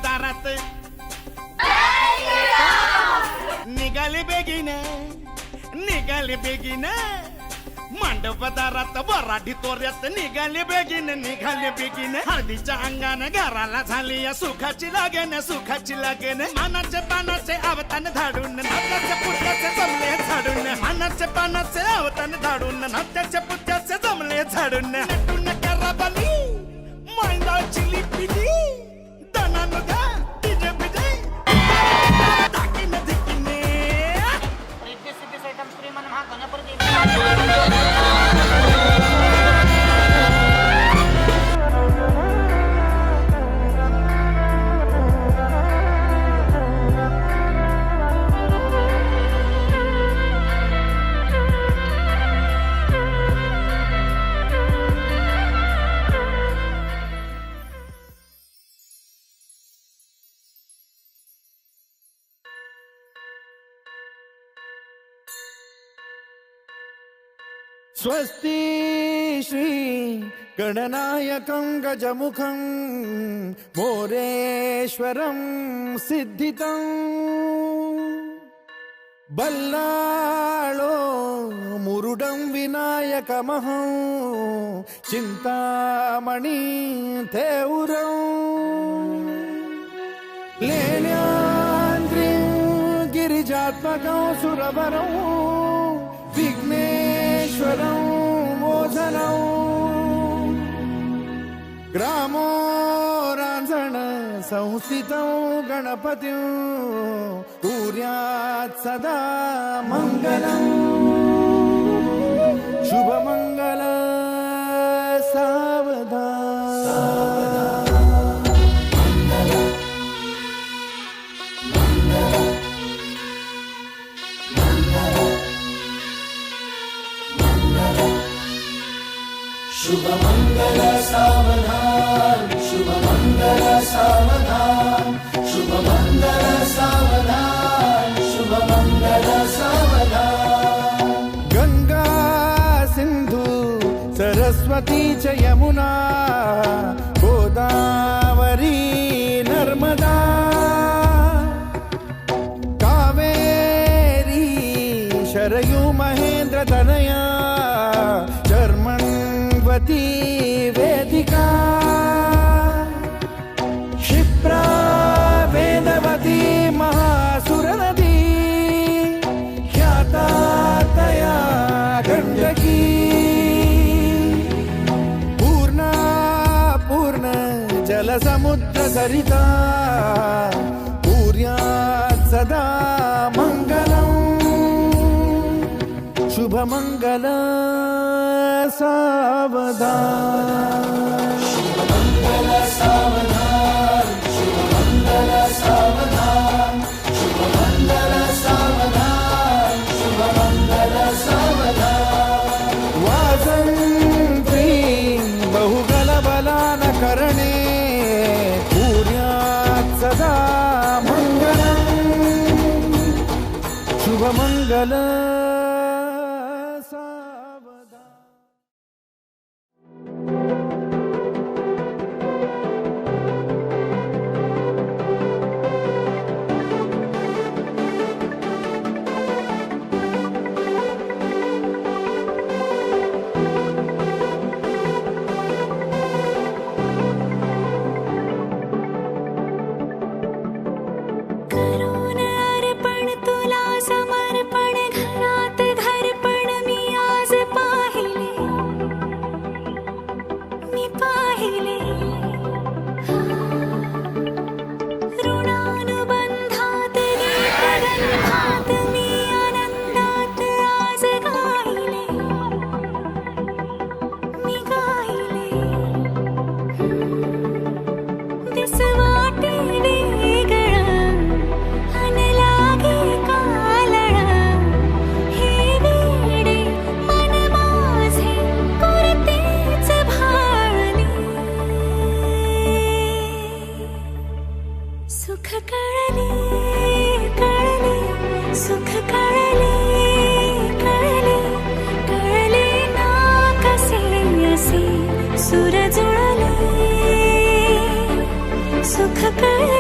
दारात निघाले बेगीन मांडव दारात वराठी तोऱ्यात निघाले बेगीन हळदीच्या अंगाने घराला झाली या सुखाची लागेन मानाचे पानाचे आवतान धाडून नात्याच्या पुत्याचे जमले झाडून मानाचे पानाचे आवतान धाडून नात्याच्या पुत्याचे जमले झाडून नटून कराबाली मैंदाची लिपिली दनान गा डीजे बिजे ताकीन धिकीने रिद्धी सिद्धी सैतम श्रीमन महागणपती स्वस्ति श्री गणनायकं गजमुखं मोरेश्वरं सिद्धितं बल्लाळो मुरुडं विनायकमहं चिंतामणि थेउरं लेण्याद्रिं गिरिजात्मकं सुरवरं विघ्नेश्वरं मोचनं ग्रामो रांझण संस्थितं गणपतिं कुर्यात् सदा मंगलं शुभमंगल सावधान शुभ मंगल सावधान शुभ मंगल सावधान शुभ मंगल सावधान शुभ मंगल सावधान गंगा सिंधु सरस्वती च यमुना गोदावरी नर्मदा कावेरी शरयू महेंद्र तनया चर्मण्वती वेदिका क्षिप्रा वेदवती महासुरनदी ख्याता तया गण्डकी पूर्णा पूर्ण जलसमुद्र सरिता कुर्यात् सदा मंगलम् शुभमंगल सावधान शुभ मंगल सावधान शुभ मंगल सावधान शुभ मंगल सावधान शुभ मंगल सावधान वासंती बहुगलबलान करणे कुर्यात् सदा मंगलम् शुभमंगल सुख कळले